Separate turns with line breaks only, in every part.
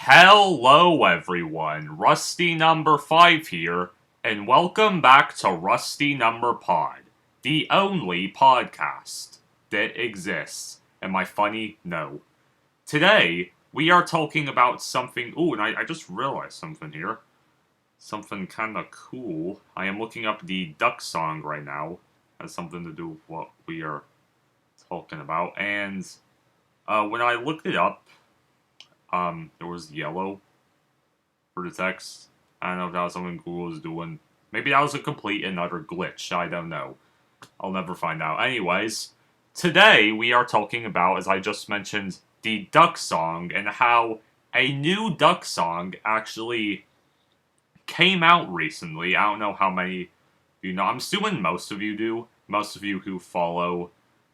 Hello everyone, Rusty number 5 here, and welcome back to Rusty Number Pod, the only podcast that exists. Am I funny? No. Today, we are talking about something, ooh, and I just realized something here. Something kinda cool. I am looking up the duck song right now. Has something to do with what we are talking about, and, when I looked it up, there was yellow for the text. I don't know if that was something Google was doing. Maybe that was a complete and utter glitch. I don't know. I'll never find out. Anyways, today we are talking about, as I just mentioned, the duck song and how a new duck song actually came out recently. I don't know how many of you know. I'm assuming most of you do. Most of you who follow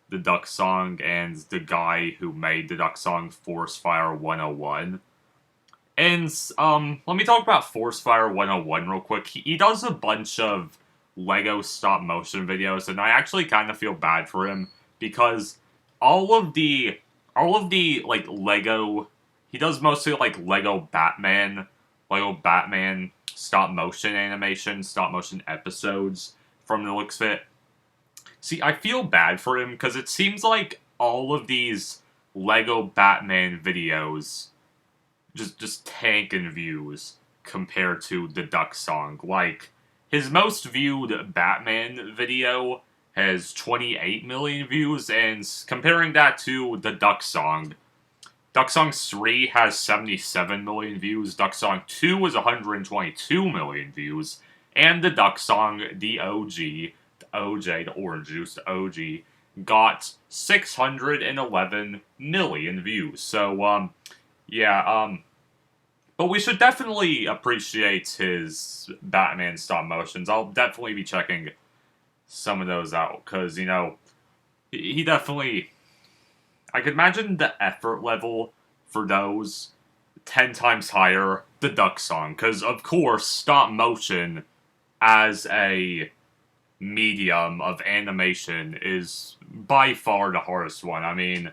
the duck song and the guy who made the duck song, Force Fire 101. And, let me talk about Force Fire 101 real quick. He does a bunch of Lego stop motion videos, and I actually kind of feel bad for him, because all of the, like, Lego, he does mostly, like, Lego Batman stop motion animation, stop motion episodes from the looks of it. See, I feel bad for him, because it seems like all of these Lego Batman videos just tank in views compared to the duck song. Like, his most viewed Batman video has 28 million views, and comparing that to the duck song 3 has 77 million views, Duck Song 2 is 122 million views, and the Duck Song, the OG, the orange juice, the OG, got 611 million views. So, yeah, but we should definitely appreciate his Batman stop motions. I'll definitely be checking some of those out, because, you know, he definitely... I could imagine the effort level for those 10 times higher the duck song, because, of course, stop motion as a medium of animation is by far the hardest one. I mean,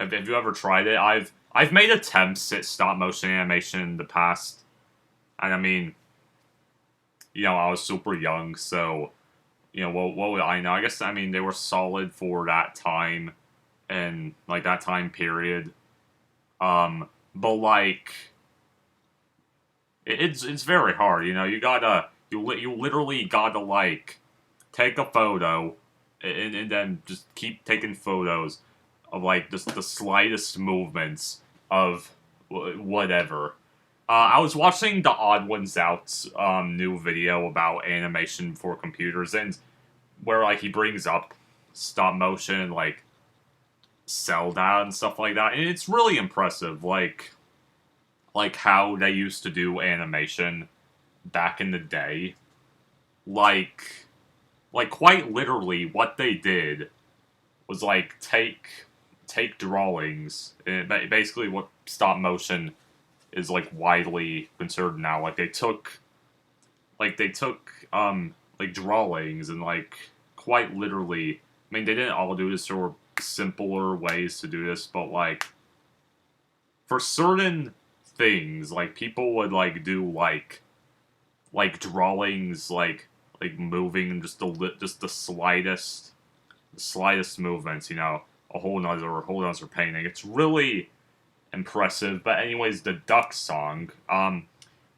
have you ever tried it? I've made attempts at stop motion animation in the past, and I mean, you know, I was super young, so, you know, what would I know? I guess, I mean, they were solid for that time, and, like, that time period, but, like, it's very hard, you know, you literally gotta, like, take a photo, and then just keep taking photos of, like, just the slightest movements of whatever. I was watching the Odd Ones Out new video about animation for computers, and where, like, he brings up stop motion, like, cell data and stuff like that, and it's really impressive, like how they used to do animation back in the day. Like, quite literally, what they did was, like, take drawings, and basically what stop motion is, like, widely considered now. Like, they took, like, drawings, and, like, quite literally, I mean, they didn't all do this, there were simpler ways to do this, but, like, for certain things, like, people would, like, do, like, drawings, like moving just the slightest movements, you know, a whole nother painting. It's really impressive. But anyways, the duck song.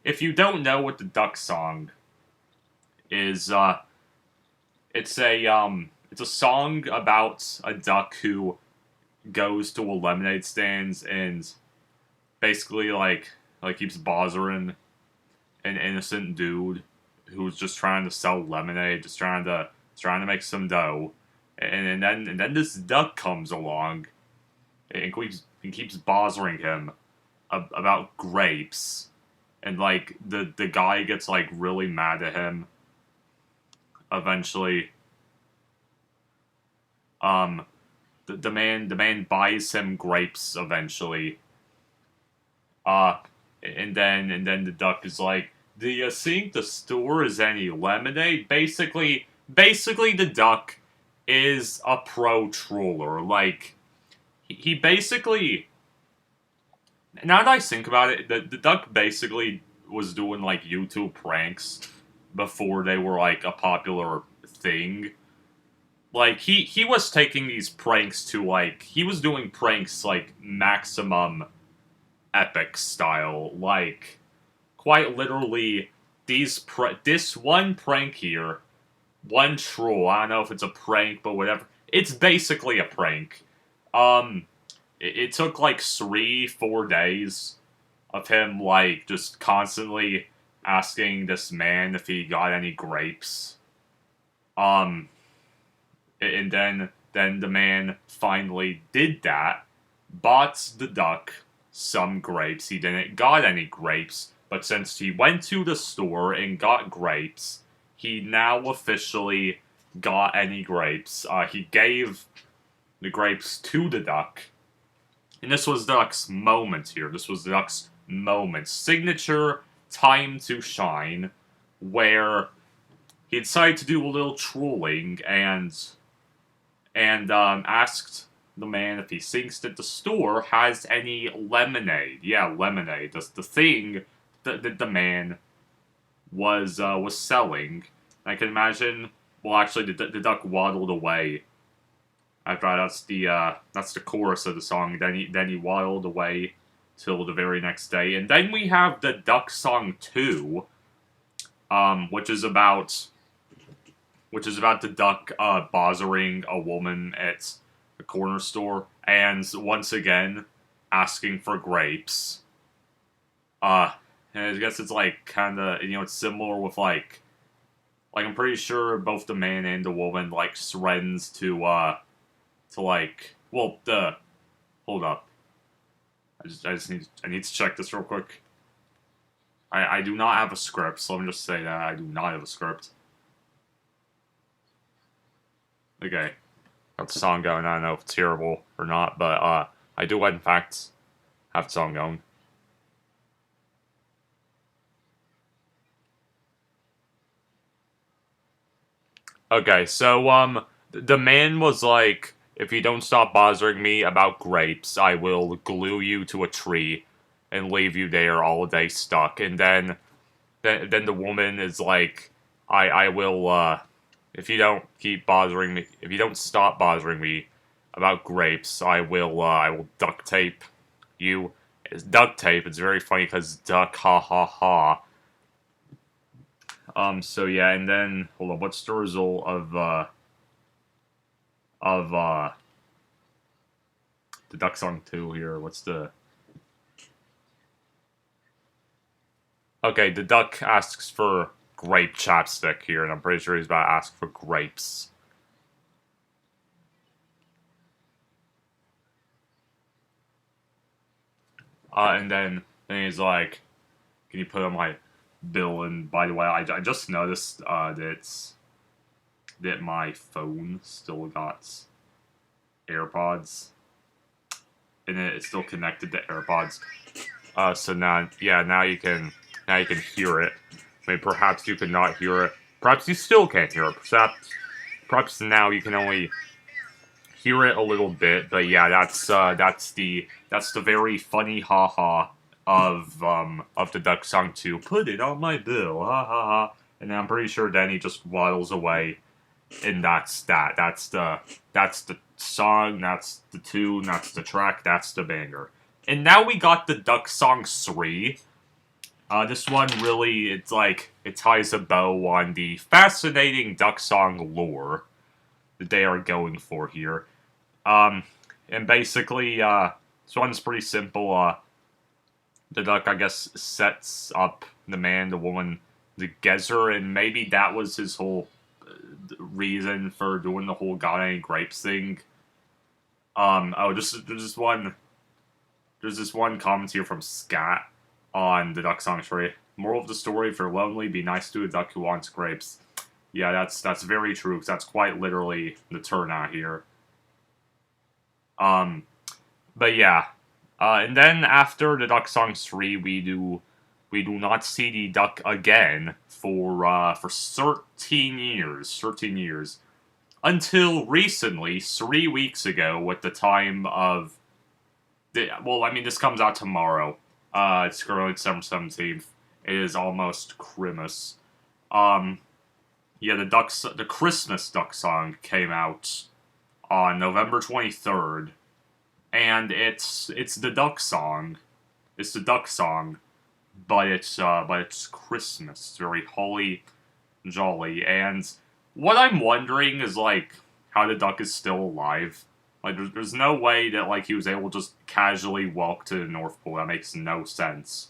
If you don't know what the duck song is, it's a song about a duck who goes to a lemonade stand and basically like keeps bothering an innocent dude who's just trying to sell lemonade, just trying to make some dough, and then this duck comes along and keeps bothering him about grapes, and, like, the guy gets, like, really mad at him. Eventually, the man buys him grapes eventually. And then the duck is like, "Do you think the store is any lemonade?" Basically, the duck is a pro troller. Like, he basically Now that I think about it, the duck basically was doing like YouTube pranks before they were like a popular thing. Like he was taking these pranks to like he was doing pranks like maximum epic style, like quite literally this one prank here, one troll. I don't know if it's a prank, but whatever. It's basically a prank. Um, it took like 3-4 days of him like just constantly asking this man if he got any grapes. Um, and then the man finally did that, bought the duck some grapes. He didn't got any grapes, but since he went to the store and got grapes, he now officially got any grapes. He gave the grapes to the duck, and this was the duck's moment here. This was the duck's moment, signature time to shine, where he decided to do a little trolling and asked the man if he thinks that the store has any lemonade. Yeah, lemonade. That's the thing that the man was selling. I can imagine. Well, actually, the duck waddled away. After that's the chorus of the song. Then he waddled away till the very next day, and then we have the Duck Song 2, which is about the duck bothering a woman at the corner store, and once again asking for grapes. And I guess it's like kind of it's similar with I'm pretty sure both the man and the woman like threatens to like the hold up. I need to check this real quick. I do not have a script, so let me just say that I do not have a script. Okay. Got the song going. I don't know if it's terrible or not, but I do in fact have the song going. Okay, so the man was like, if you don't stop bothering me about grapes, I will glue you to a tree and leave you there all day stuck. And then the woman is like, I will if you don't keep bothering me, if you don't stop bothering me about grapes, I will duct tape you. It's duct tape. It's very funny because duck, ha ha ha. So yeah, and then hold on. What's the result of the Duck Song 2 here? What's the okay? The duck asks for grape chapstick here, and I'm pretty sure he's about to ask for grapes. And then he's like, "Can you put on my bill?" And by the way, I just noticed that my phone still got AirPods, and it's still connected to AirPods. So now you can hear it. I mean, perhaps you could not hear it. Perhaps you still can't hear it. Perhaps now you can only hear it a little bit. But yeah, that's the very funny haha of the Duck Song 2. Put it on my bill, ha ha ha. And I'm pretty sure then he just waddles away, and that's that. That's the song. That's the tune. That's the track. That's the banger. And now we got the Duck Song 3. This one really, it ties a bow on the fascinating Duck Song lore that they are going for here. And basically, this one's pretty simple. The duck, I guess, sets up the man, the woman, together, and maybe that was his whole reason for doing the whole got any grapes thing. There's this one comment here from Scat on the Duck Song 3. Moral of the story: if you're lonely, be nice to a duck who wants grapes. Yeah, that's very true, because that's quite literally the turnout here. But yeah. And then after the Duck Song 3, we do not see the duck again for 13 years. 13 years. Until recently, 3 weeks ago, at the time of well, I mean, this comes out tomorrow. It's currently December 17th. It is almost Christmas. Yeah, the Christmas duck song came out on November 23rd, and it's the duck song. It's the duck song, but it's Christmas. It's very holly jolly, and what I'm wondering is, like, how the duck is still alive. Like, there's no way that, like, he was able to just casually walk to the North Pole. That makes no sense.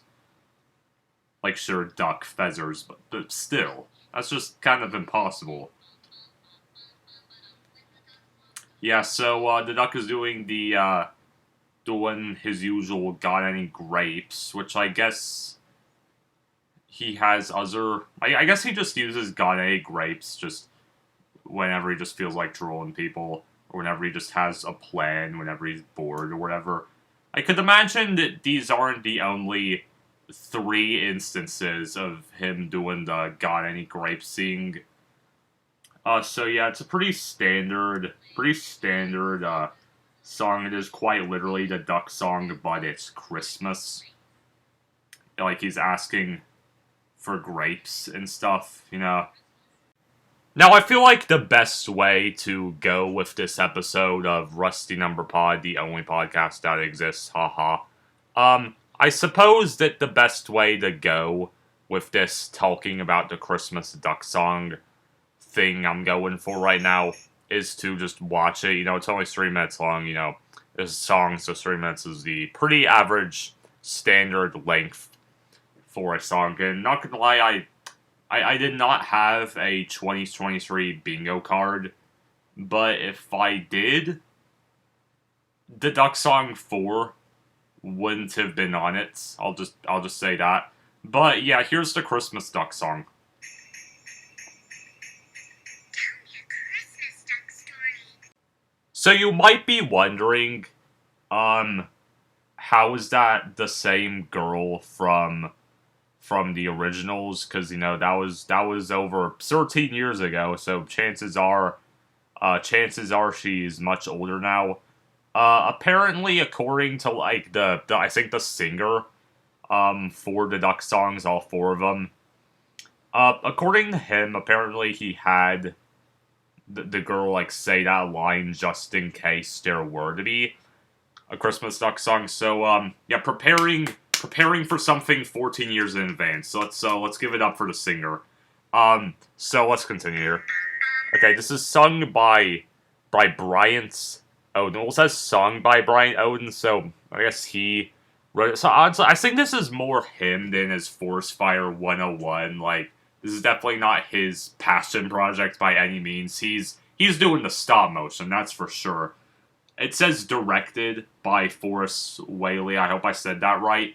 Like, sure, duck, feathers, but still. That's just kind of impossible. Yeah, so, the duck is doing doing his usual got any grapes, which I guess he has other... I guess he just uses got any grapes just whenever he just feels like trolling people, or whenever he just has a plan, whenever he's bored, or whatever. I could imagine that these aren't the only 3 instances of him doing the got any grapes thing. So yeah, it's a pretty standard song. It is quite literally the duck song, but it's Christmas. Like, he's asking for grapes and stuff, you know? Now, I feel like the best way to go with this episode of Rusty Number Pod, the only podcast that exists, haha. I suppose that the best way to go with this talking about the Christmas duck song thing I'm going for right now is to just watch it. You know, it's only 3 minutes long, you know. This song, so 3 minutes is the pretty average standard length for a song. And not gonna lie, I did not have a 2023 bingo card, but if I did, the Duck Song 4 wouldn't have been on it. I'll just say that. But yeah, here's the Christmas Duck Song.
Tell me a Christmas duck story.
So you might be wondering, how is that the same girl from the originals? Because, you know, that was over 13 years ago, so chances are she's much older now. Apparently, according to, like, the I think the singer, for the Duck songs, all 4 of them, according to him, apparently he had the girl, like, say that line just in case there were to be a Christmas Duck song. So, yeah, preparing for something 14 years in advance. So let's give it up for the singer. So let's continue here. Okay, this is sung by Bryant Oden. Well, it says sung by Bryant Oden, so I guess he wrote it. So honestly, I think this is more him than his Force Fire 101. Like, this is definitely not his passion project by any means. He's doing the stop motion, that's for sure. It says directed by Forrest Whaley. I hope I said that right.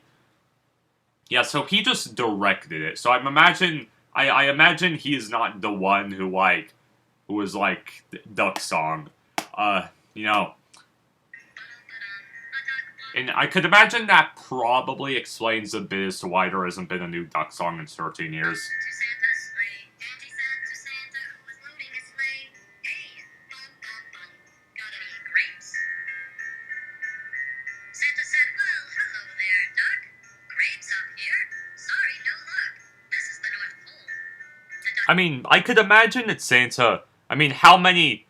Yeah, so he just directed it. So I imagine he's not the one who was like Duck Song. You know. And I could imagine that probably explains a bit as to why there hasn't been a new Duck Song in 13 years. I mean, I could imagine that Santa... I mean, how many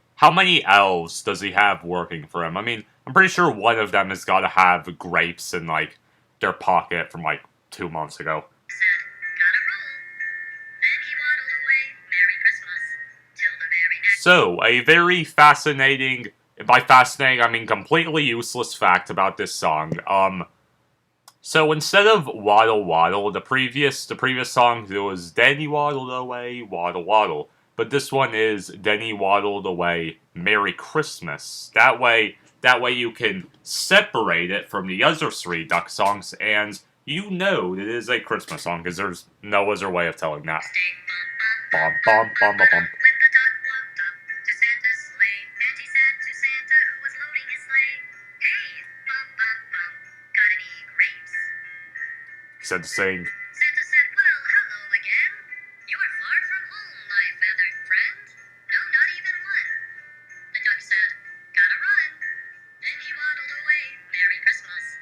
elves does he have working for him? I mean, I'm pretty sure one of them has got to have grapes in, like, their pocket from, like, 2 months ago. So, a very fascinating... By fascinating, I mean completely useless fact about this song. So instead of Waddle Waddle, the previous song, there was Denny Waddled Away, Waddle Waddle. But this one is Denny Waddled Away, Merry Christmas. That way you can separate it from the other 3 Duck songs, and you know that it is a Christmas song, because there's no other way of telling that. Bum, bum, bum, bum, bum. He said to sing.
Santa said, well, hello again. You're far from home, my feathered friend. No, not even one. The duck said, gotta run. Then he waddled away. Merry Christmas.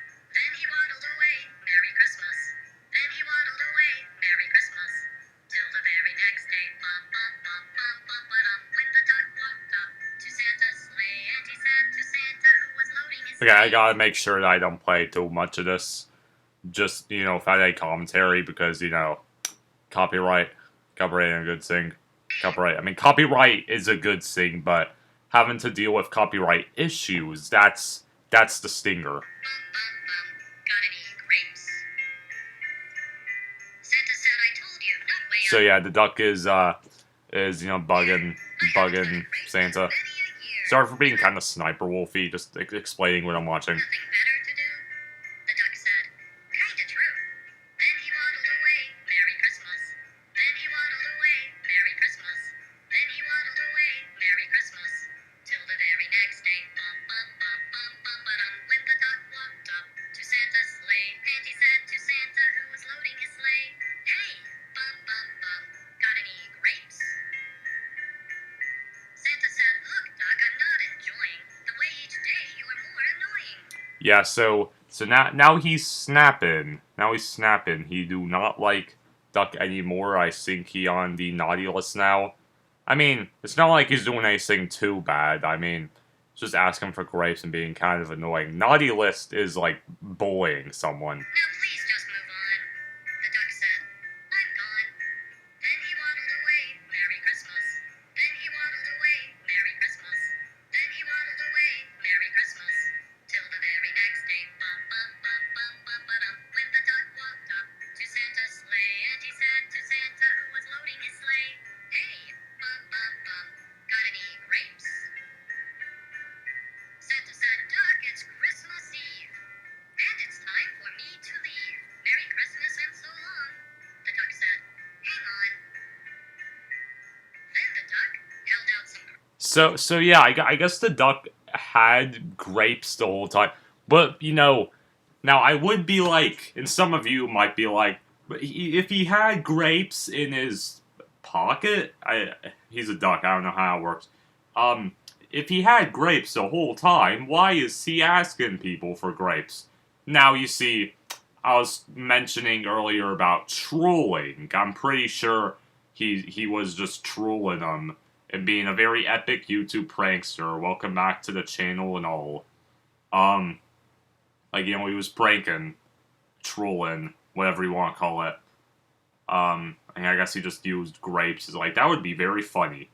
Okay, I gotta make sure that I don't play too much of this. Just, if I had commentary, because, copyright. Copyright ain't a good thing. Copyright is a good thing, but having to deal with copyright issues, that's the stinger.
Got any grapes? Santa said I told you, not way
So
up.
yeah, the duck is bugging Santa. Sorry for being kind of sniper wolfy, just explaining what I'm watching.
Nothing better to do? The duck said, kinda true. Then he waddled away, Merry Christmas. Then he waddled away, Merry Christmas. Then he waddled away, Merry Christmas. Till the very next day, bum bum bum bum bum ba-dum, when the duck walked up to Santa's sleigh, and he said to Santa who was loading his sleigh, hey, bum bum bum, got any grapes? Santa said, look, Doc, I'm not enjoying the way each day you are more annoying.
Yeah, so now he's snapping. Now he's snapping. He do not like Duck anymore. I think he on the naughty list now. I mean, it's not like he's doing anything too bad. I mean, just asking for grapes and being kind of annoying. Naughty list is like bullying someone.
Now please just move on. The duck said, I'm gone. Then he waddled away, Merry Christmas. Then he waddled away, Merry Christmas. Then he waddled away, Merry Christmas. Till the very next day, bum bum bum bum bum ba-dum, when the duck walked up to Santa's sleigh, and he said to Santa who was loading his sleigh, hey, bum bum bum, got any grapes? Santa said, Duck, it's Christmas Eve. And it's time for me to leave. Merry Christmas and so long. The duck said, hang on. Then the duck held out some
So yeah, I guess the duck had grapes the whole time. But, now I would be like, and some of you might be like, but if he had grapes in his pocket, he's a duck, I don't know how it works. If he had grapes the whole time, why is he asking people for grapes? Now, you see, I was mentioning earlier about trolling. I'm pretty sure he was just trolling them and being a very epic YouTube prankster. Welcome back to the channel and all. He was pranking, trolling, whatever you want to call it. And I guess he just used grapes. He's like, that would be very funny.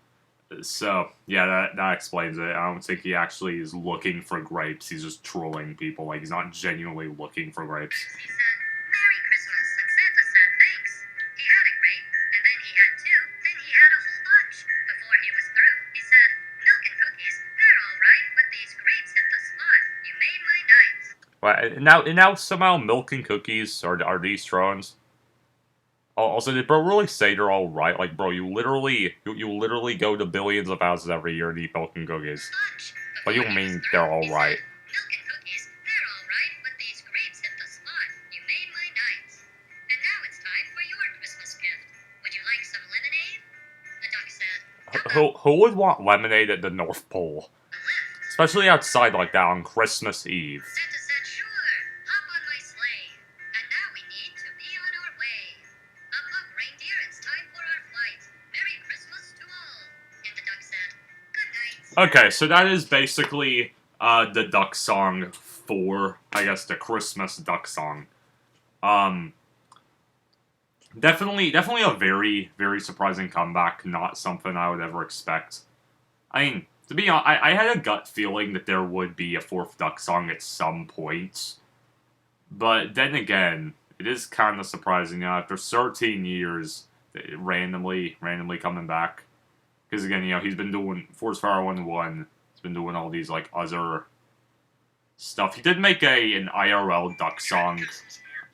So, yeah, that explains it. I don't think he actually is looking for grapes. He's just trolling people. Like, he's not genuinely looking for grapes.
He said, Merry Christmas, and Santa said thanks. He had a grape, and then he had two, then he had a whole bunch. Before he was through, he said, milk and cookies, they're all right, but these grapes hit the spot. You made my night.
Well, and now somehow milk and cookies are these drones. Also, did bro really say they're all right? Like, bro, you literally go to billions of houses every year and eat milk and cookies.
Bunch.
What do you mean they're all right?
Milk and cookies, they're all right, but these grapes hit the spot. You made my night. And now it's time for your Christmas gift. Would you like some lemonade? The duck said,
Who would want lemonade at the North Pole?
the lift.
Especially outside like that on Christmas Eve.
Santa said, sure, hop on my sleigh. And now we need to be on our way. Up, up, reindeer, it's time for our flight. Merry Christmas to all. And the duck said, good night.
Okay, so that is basically the duck song for, I guess, the Christmas duck song. Definitely a very, very surprising comeback. Not something I would ever expect. I mean, to be honest, I had a gut feeling that there would be a fourth duck song at some point. But then again, it is kind of surprising after 13 years, randomly coming back. Because again, he's been doing Force Fire 1-1. He's been doing all these like other stuff. He did make an IRL duck song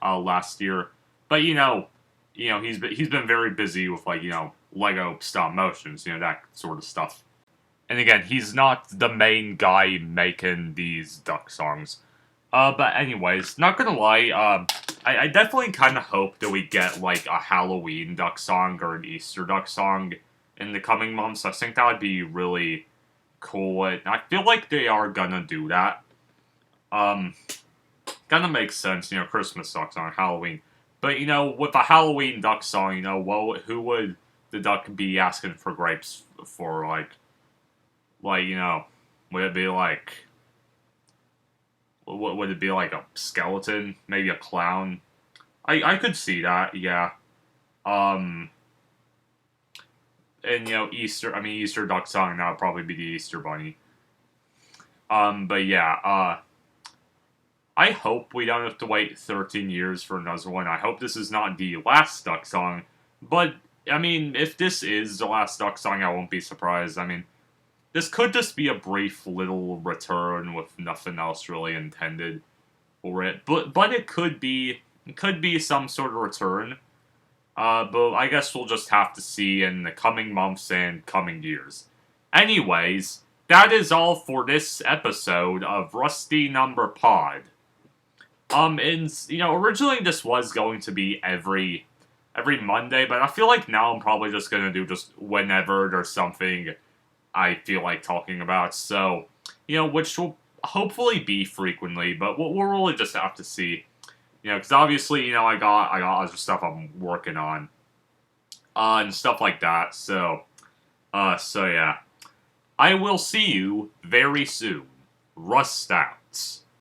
last year, but he's been very busy with like Lego stop motions, that sort of stuff. And again, he's not the main guy making these duck songs. But anyways, not gonna lie, I definitely kind of hope that we get like a Halloween duck song or an Easter duck song in the coming months. I think that would be really cool. And I feel like they are gonna do that. Kind of makes sense, Christmas duck song, Halloween. But, with a Halloween duck song, who would the duck be asking for grapes for, like, would it be like, what would it be, like a skeleton? Maybe a clown? I could see that, yeah. Um, and, Easter duck song, that would probably be the Easter bunny. But yeah, I hope we don't have to wait 13 years for another one. I hope this is not the last duck song, but, I mean, if this is the last duck song, I won't be surprised. I mean, this could just be a brief little return with nothing else really intended for it, but it could be some sort of return. But I guess we'll just have to see in the coming months and coming years. Anyways, that is all for this episode of Rusty Number Pod. Originally this was going to be every Monday, but I feel like now I'm probably just gonna do just whenever there's something I feel like talking about. So, which will hopefully be frequently, but we'll really just have to see. Because obviously, I got other stuff I'm working on, and stuff like that. So yeah, I will see you very soon. Rust out.